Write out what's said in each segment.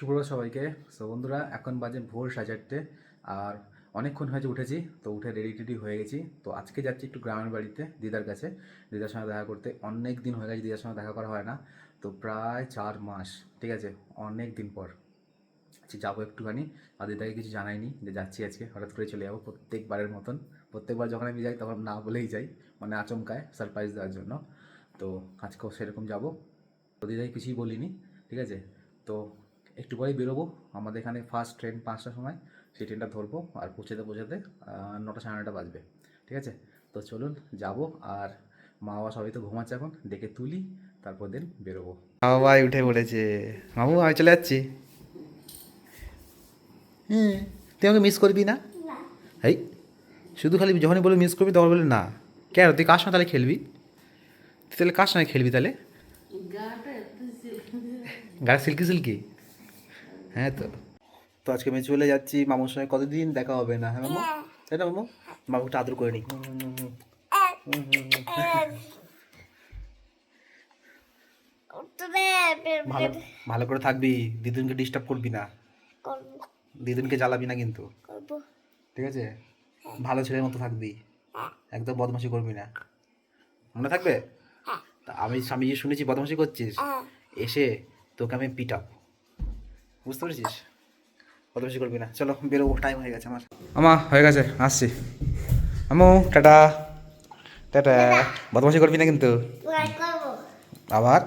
সুপ্রভাত সবাইকে। সো বন্ধুরা, এখন বাজে ভোর 4:30 আর অনেকক্ষণ হয়েছে উঠেছি। তো উঠে রেডি টেডি হয়ে গেছি। তো আজকে যাচ্ছি একটু গ্রামের বাড়িতে দিদার কাছে, দিদার সঙ্গে দেখা করতে। অনেক দিন হয়ে গেছে দিদার সঙ্গে দেখা করা হয় না, তো প্রায় 4 মাস। ঠিক আছে, অনেক দিন পর যাবো একটুখানি। আর দিদাকে কিছু জানাইনি যে যাচ্ছি আজকে, হঠাৎ করে চলে যাবো প্রত্যেকবারের মতন। প্রত্যেকবার যখন আমি যাই তখন না বলেই যাই, মানে আচমকায় সারপ্রাইজ দেওয়ার জন্য। তো আজকেও সেরকম যাবো। তো দিদাকে কিছুই বলিনি, ঠিক আছে। তো একটু পরেই বেরোবো। আমাদের এখানে ফার্স্ট ট্রেন 5টার সময়, সেই ট্রেনটা ধরবো। আর পৌঁছাতে 9টা 9:30 বাজবে, ঠিক আছে। তো চলুন যাবো। আর মা বাবা সবাই তো ঘুমাচ্ছে, এখন ডেকে তুলি, তারপর দিন বেরোবো। বাবাই উঠে পড়েছে। মামু আমি চলে যাচ্ছি। হ্যাঁ, তুই আমাকে মিস করবি না? এই শুধু খালি যখনই বলে মিস করবি তখন বলে না। কেন, তুই কার সঙ্গে তাহলে খেলবি? তুই তাহলে কার সঙ্গে খেলবি তাহলে? গাড়ি সিল্কি সিল্কি। হ্যাঁ তো তো আজকে আমি চলে যাচ্ছি মামুর সঙ্গে। কতদিন দেখা হবে না, হ্যাঁ মামু? তাই না মামু? মামুটা আদর করে নিই। ভালো ভালো করে থাকবি, দিদুনকে ডিস্টার্ব করবি না, দিদুনকে জ্বালাবি না কিন্তু, ঠিক আছে? ভালো ছেলের মতো থাকবি, একদম বদমাশি করবি না, মনে থাকবে? তা আমি যে শুনেছি বদমাশি করছিস, এসে তোকে আমি পিটাব, বুঝতে পেরেছিস? বদমাশি করবি না। চলো বেরোবো, টাইম হয়ে গেছে আমার। আমা হয়ে গেছে, আসছি। আমু টাটা। টাটা। বদমাশি করবি না কিন্তু আবার।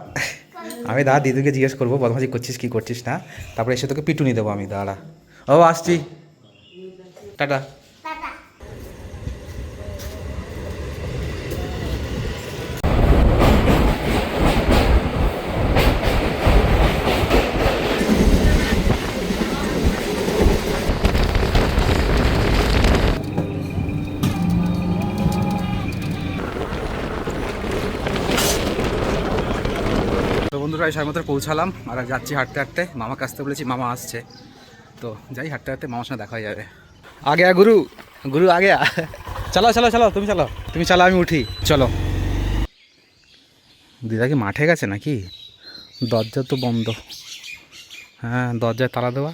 আমি দাঁড়া, দিদিকে জিজ্ঞেস করবো বদমাশি করছিস কি করছিস না, তারপরে এসে তোকে পিটুনি দেবো আমি। দাঁড়া, ও আসছি। টাটা। তো বন্ধুরা, এই সময় মতো পৌঁছালাম। আর যাচ্ছি হাঁটতে হাঁটতে, মামাকে আসতে বলেছি, মামা আসছে। তো যাই হাঁটতে হাঁটতে, মামার সঙ্গে দেখা হয়ে যাবে। আগে গুরু, গুরু আগে চলো চলো চলো, তুমি চলো, তুমি চলো, আমি উঠি, চলো। দিদা কি মাঠে গেছে নাকি? দরজা তো বন্ধ। হ্যাঁ, দরজায় তালা দেওয়া।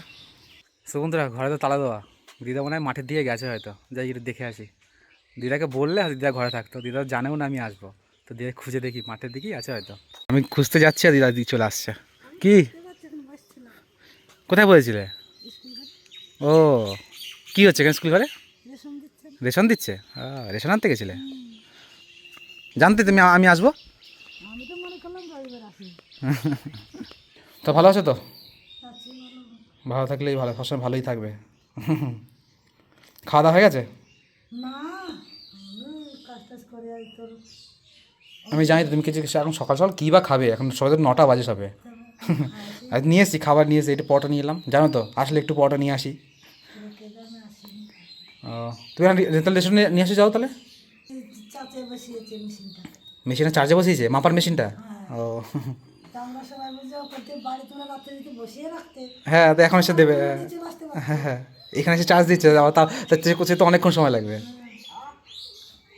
সো বন্ধুরা, ঘরে তো তালা দেওয়া। দিদা মনে হয় মাঠের দিকে গেছে হয়তো, যাই একটু দেখে আসি। দিদাকে বললে দিদা ঘরে থাকতো, দিদা জানেও না আমি আসবো। তো দিদা খুঁজে দেখি, মাঠের দিকেই আছে হয়তো। আমি খুঁজতে যাচ্ছি আর দিদা চলে আসছে। কি কোথায় বলেছিলে? ও, কি হচ্ছে এখানে স্কুল ঘরে? রেশন দিচ্ছে? রেশন আনতে গেছিলে? জানতে তুমি আমি আসবো? তো ভালো আছো তো? ভালো থাকলেই ভালো, সবসময় ভালোই থাকবে। খাওয়া দাওয়া হয়ে গেছে? আমি জানি তো তুমি কিছু এখন সকাল সকাল কী বা খাবে, এখন সবাই তো 9টা বাজে সবে। আর নিয়ে এসছি, খাবার নিয়ে এসেছি, একটু পরোটা নিয়ে এলাম, জানো তো আসলে একটু পরোটা নিয়ে আসি। ও, তুমি এখন রেতাল রেশন নিয়ে আসে যাও তাহলে। মেশিনে চার্জে বসিয়েছে, মাপার মেশিনটা? ও হ্যাঁ, তো এখন এসে দেবে। হ্যাঁ হ্যাঁ, এখানে এসে চার্জ দিচ্ছে, আবার তার চেক করছে তো অনেকক্ষণ সময় লাগবে।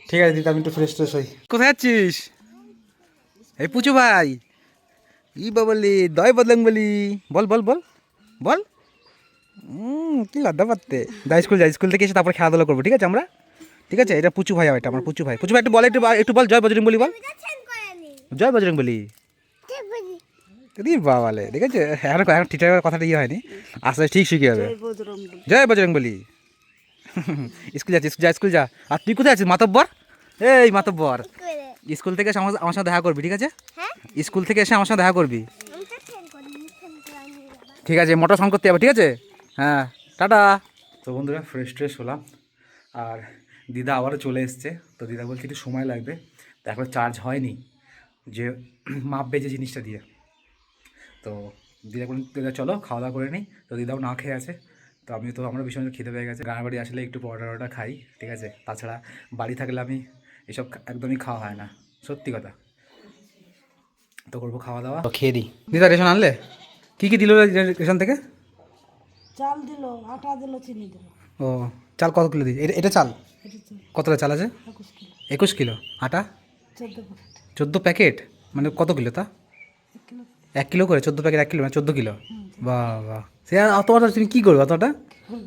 ঠিক আছে দিদি, আমি একটু ফ্রেশ ট্রেশ হই। কোথায় যাচ্ছিস? এই পুচু ভাই, ই বলি দয় বদলাং বলি, বল বল বল বল। কি লজ্জা পারতে। দা স্কুল যাই, স্কুল থেকে এসে তারপর খেলাধুলা করবো, ঠিক আছে আমরা? ঠিক আছে, এটা পুচু ভাই, এটা আমার পুচু ভাই। পুচু ভাই একটু বল, একটু বল, জয় বজরং বলি বল। জয় বজরং বলি। দিদি বাবালে, ঠিক আছে, এখন এখন ঠিকঠাক কথাটা ইয়ে হয়নি, আস্তে ঠিক শিখে যাবে। জয় বজরং বলি। স্কুল যাচ্ছি, যা স্কুল যা। আর তুই কোথায় আছিস মাতব্বর? এই মাতব্বর, স্কুল থেকে এসে আমার সাথে দেখা করবি, ঠিক আছে? স্কুল থেকে এসে আমার সাথে দেখা করবি, ঠিক আছে? মোটর ফোন করতে যাবে, ঠিক আছে? হ্যাঁ, টাটা। তো বন্ধুরা, ফ্রেশ ট্রেশ হলাম। আর দিদা আবারও চলে এসছে। তো দিদা বলছে একটু সময় লাগবে, তো এখন চার্জ হয়নি, যে মাপবে যে জিনিসটা দিয়ে। তো দিদা বলুন, দিদা চলো খাওয়া দাওয়া করে নিই। তো দিদাও না খেয়ে আছে। তো আমরা ভীষণ খেতে পেয়ে গেছে। গ্রামের বাড়ি আসলে একটু পরোটা টরোটা খাই, ঠিক আছে? তাছাড়া বাড়ি থাকলে আমি এসব একদমই খাওয়া হয় না, সত্যি কথা। তো করবো খাওয়া দাওয়া, খেয়ে দিই। দিদা রেশন আনলে? কী কী দিল রেশন থেকে? চাল দিল, আটা দিল, চিনি দিল। ও, চাল কত কিলো দিই? এটা চাল কতটা চাল আছে? 21 কিলো। 21 কিলো। আটা? 14 প্যাকেট। 14 প্যাকেট, মানে কত কিলো তা? 1 কিলো। 1 কিলো করে 14 প্যাকেট, 1 কিলো মানে 14 কিলো। বাহ বাহ, সে আর অতটা তুমি কী করবে অতটা?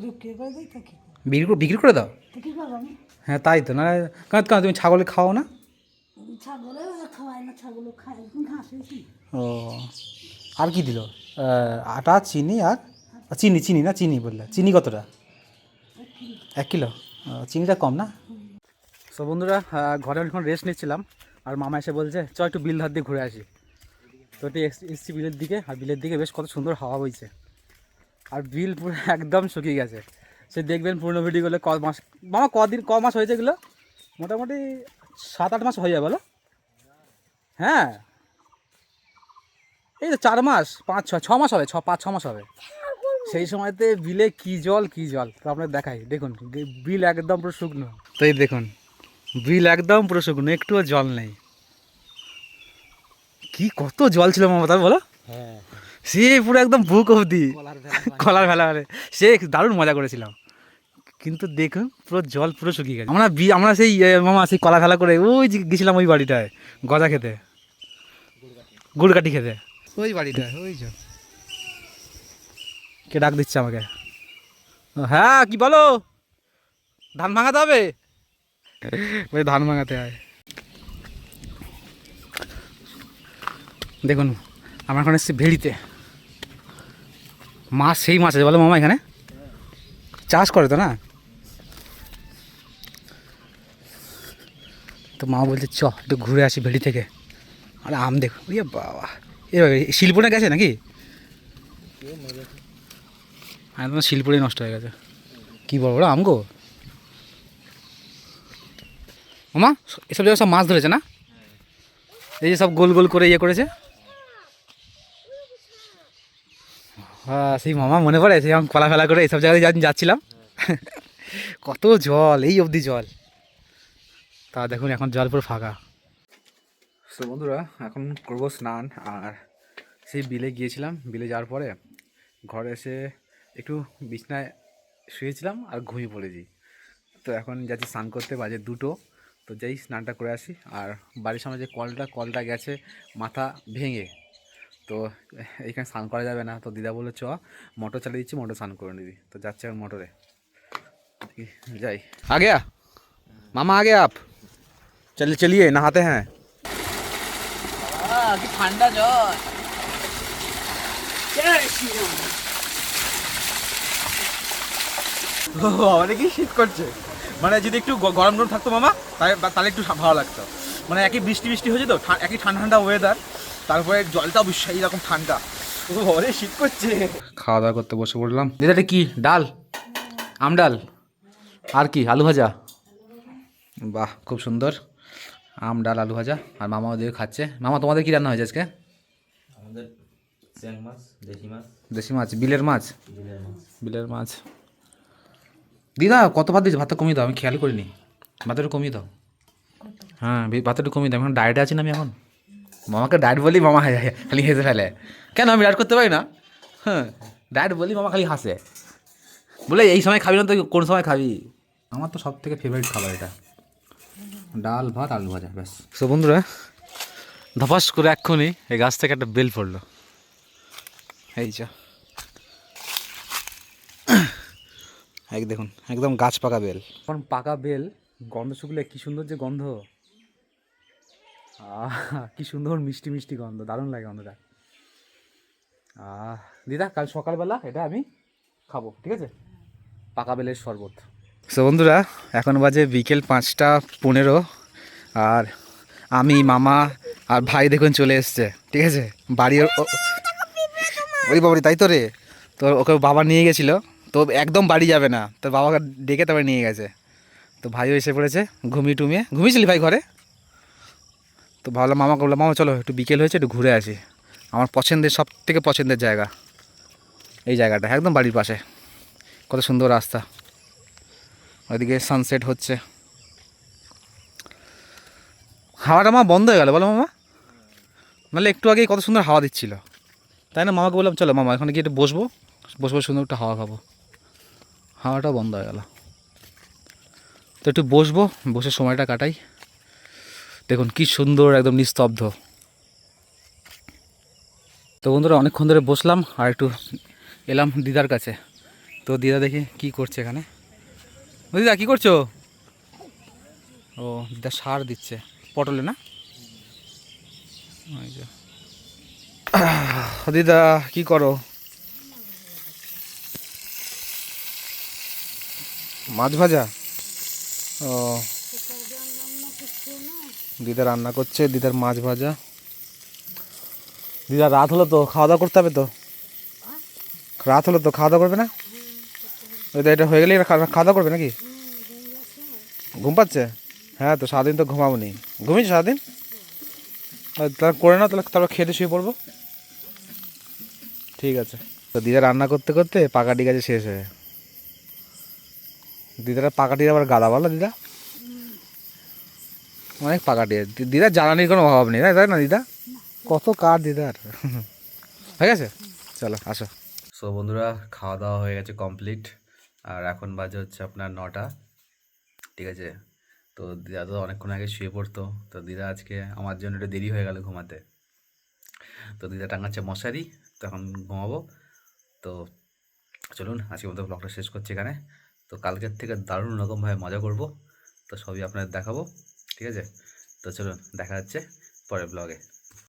বিক্রি করে দিই তো কি করবো? বিক্রি করে দাও। তো কি করবো আমি? হ্যাঁ তাই তো, না কারণ কারণ তুমি ছাগলে খাও না? ছাগলে খাওয়াই না, ছাগল খায় ঘাস হয়েছি। ও, আর কি দিল? আটা, চিনি আর চিনি, চিনি না চিনি বললে, চিনি কতটা? 1 কিলো। চিনিটা কম না? তো বন্ধুরা, ঘরে অনেকক্ষণ রেস্ট নিচ্ছিলাম, আর মামা এসে বলছে চ একটু বিল ধার দিয়ে ঘুরে আসি। তো একটু এসছি বিলের দিকে, আর বিলের দিকে বেশ কত সুন্দর হাওয়া বইছে, আর বিল পুরো একদম শুকিয়ে গেছে। সে দেখবেন পুরনো ভিডিওগুলো ক মাস, মামা ক মাস হয়েছে এগুলো? মোটামুটি 7-8 মাস হয়ে যাবে বলো? হ্যাঁ, এই তো 4 মাস, 5-6 মাস হবে, 5-6 মাস হবে। সেই সময়তে বিলে কি জল তো আপনার দেখাই, দেখুন বিল একদম পুরো শুকনো। তো এই দেখুন বিল একদম পুরো শুকনো, একটুও জল নেই। কি কত জল ছিল মামা তার বলো? হ্যাঁ, সে পুরো একদম বুক অবধি, কলার ভেলা মানে সে দারুণ মজা করেছিলাম। কিন্তু দেখুন পুরো জল পুরো শুকিয়ে গেছে। আমরা সেই মামা সেই কলা ভেলা করে ওই যে গেছিলাম ওই বাড়িটায় গজা খেতে, গুড়কাঠি খেতে, ওই বাড়িটায় ওই যে। কে ডাক দিচ্ছে আমাকে? হ্যাঁ কি বলো? ধান ভাঙাতে হবে? ওই ধান ভাঙাতে হয়। দেখুন আমার এখন এসেছি ভেড়িতে, মাছ সেই মাছ আছে বলো মামা, এখানে চাষ করে তো না? তো মা বলছে চ একটু ঘুরে আসি ভেড়ি থেকে। আর আম দেখো, ইয়ে বাবা, এ শিলপুরে গেছে নাকি? একদম শিলপুরেই নষ্ট হয়ে গেছে। কী বড় বড় আম গো মামা, এসব জায়গায় সব মাছ ধরেছে না? এই যে সব গোল গোল করে ইয়ে করেছে। হ্যাঁ সেই মামা মনে পড়ে, সেই আমি কলা ফেলা করে এইসব জায়গায় যাচ্ছিলাম। কত জল, এই অবধি জল। তা দেখুন এখন জল পুরো ফাঁকা। তো বন্ধুরা এখন করবো স্নান, আর সেই বিলে গিয়েছিলাম, বিলে যাওয়ার পরে ঘরে এসে একটু বিছনায় শুয়েছিলাম আর ঘুমিয়ে পড়েছি। তো এখন যাচ্ছি স্নান করতে, বাজে 2টো। তো যাই স্নানটা করে আসি। আর বাড়ির সামনে যে কলটা গেছে মাথা ভেঙে, তো এইখানে স্নান করা যাবে না। তো দিদা বললো চ মোটর চালিয়ে দিচ্ছি, মোটর স্নান করে নিবি। তো যাচ্ছে এখন মোটরে, যাই। आ गया मामा, आ गया आप? चलिए नहाते हैं। কি ঠান্ডা জল। অনেকই শীত করছে, মানে যদি একটু গরম গরম থাকতো মামা তাহলে একটু ভালো লাগতো। মানে একই বৃষ্টি হয়েছে তো, একই ঠান্ডা ঠান্ডা ওয়েদার, তারপরে জলটাও এই রকম ঠান্ডা, অনেক শীত করছে। খাওয়া দাওয়া করতে বসে পড়লাম। দিদাটা কি ডাল? আম ডাল আর কি আলু ভাজা? বাহ খুব সুন্দর, আম ডাল আলু ভাজা। আর মামা ওদিকে খাচ্ছে। মামা তোমাদের কি রান্না হয়েছে আজকে? আমাদের চ্যাং মাছ, দেশি মাছ। দেশি মাছ, বিলের মাছ? বিলের মাছ। বিলের মাছ। দিদা কত ভাত দিয়েছে? ভাতটা কমিয়ে দাও, আমি খেয়াল করিনি। ভাতটা একটু কমিয়ে দাও। হ্যাঁ ভাতটা একটু কমিয়ে দাও, এখন ডায়েটে আছি না আমি এখন। মামাকে ডায়েট বলি মামা খালি হেসে ফেলে। কেন আমি ডায়েট করতে পারি না? হ্যাঁ ডায়েট বলি মামা খালি হাসে, বলে এই সময় খাবি না তো কোন সময় খাবি? আমার তো সব থেকে ফেভারিট খাবার এটা, ডাল ভাত আলু ভাজা, ব্যাস। তো বন্ধুরা ধপাস করে এক্ষুনি এই গাছ থেকে একটা বেল পড়লো, এই যা এক দেখুন একদম গাছ পাকা বেল। এখন পাকা বেল গন্ধ শুকলে কি সুন্দর যে গন্ধ, কি সুন্দর মিষ্টি মিষ্টি গন্ধ, দারুণ লাগে গন্ধটা। দিদা কাল সকালবেলা এটা আমি খাবো, ঠিক আছে? পাকা বেলের শরবত। তো বন্ধুরা এখন বাজে বিকেল 5টা 15, আর আমি মামা আর ভাই দেখুন চলে এসছে, ঠিক আছে? বাড়ি ওই বাবারি, তাই তো রে। তো ওকে বাবা নিয়ে গেছিলো, তো একদম বাড়ি যাবে না, তোর বাবাকে ডেকে তারপরে নিয়ে গেছে। তো ভাইও এসে পড়েছে, ঘুমিয়েছিলি ভাই ঘরে? তো ভাবলাম মামাকে বললাম মামা চলো একটু বিকেল হয়েছে একটু ঘুরে আসি। আমার পছন্দের সব থেকে পছন্দের জায়গা এই জায়গাটা, একদম বাড়ির পাশে, কত সুন্দর রাস্তা, ওইদিকে সানসেট হচ্ছে। হাওয়াটা মা বন্ধ হয়ে গেল বলো মামা, নাহলে একটু আগেই কত সুন্দর হাওয়া দিচ্ছিল, তাই না? মামাকে বললাম চলো মামা এখানে গিয়ে একটু বসবো সুন্দর একটা হাওয়া খাবো, হাওয়াটাও বন্ধ হয়ে গেল। তো একটু বসবো, বসে সময়টা কাটাই। দেখুন কি সুন্দর একদম নিস্তব্ধ। তো বন্ধুরা অনেকক্ষণ ধরে বসলাম, আর একটু এলাম দিদার কাছে। তো দিদা দেখি কি করছে এখানে। ও দিদা কী করছো? ও দিদা সার দিচ্ছে পটলে না? ওই যে। দিদা কি করো? মাছ ভাজা? ও দিদা রান্না করছে, দিদার মাছ ভাজা। দিদা রাত হলো তো, খাওয়া দাওয়া করতে হবে তো। রাত হলো তো, খাওয়া দাওয়া করবে না? ওইটা এটা হয়ে গেলেই খাওয়া দাওয়া করবে নাকি? ঘুম পাচ্ছে? হ্যাঁ তো সারাদিন তো ঘুমাবো নি। ঘুমিয়েছি সারাদিন? তাহলে করে নাও, তাহলে তারপর খেতে শুয়ে পড়বো। ঠিক আছে। তো দিদা রান্না করতে করতে পাকাটি গাছে শেষ হয়ে, দিদারা পাকাটির আবার গাদা বলো দিদা, অনেক পাকাটি। দিদার জ্বালানির কোনো অভাব নেই, তাই না দিদা? কত কাঠ দিদার। হয়ে গেছে, চলো আসো। সো বন্ধুরা, খাওয়া দাওয়া হয়ে গেছে কমপ্লিট। আর এখন বাজে হচ্ছে আপনার 9টা। ঠিক আছে। তো দিদা তো অনেকক্ষণ আগে শুয়ে পড়তো, তো দিদা আজকে আমার জন্য একটু দেরি হয়ে গেল ঘুমাতে। তো দিদা টাঙাচ্ছে মশারি, তখন ঘুমাবো। তো চলুন আজকের মতো ব্লগটা শেষ করছি এখানে। তো কালকের থেকে দারুণ রকমভাবে মজা করব, তো সবই আপনাদের দেখাবো। ঠিক আছে। তো চলুন দেখা যাচ্ছে পরের ব্লগে।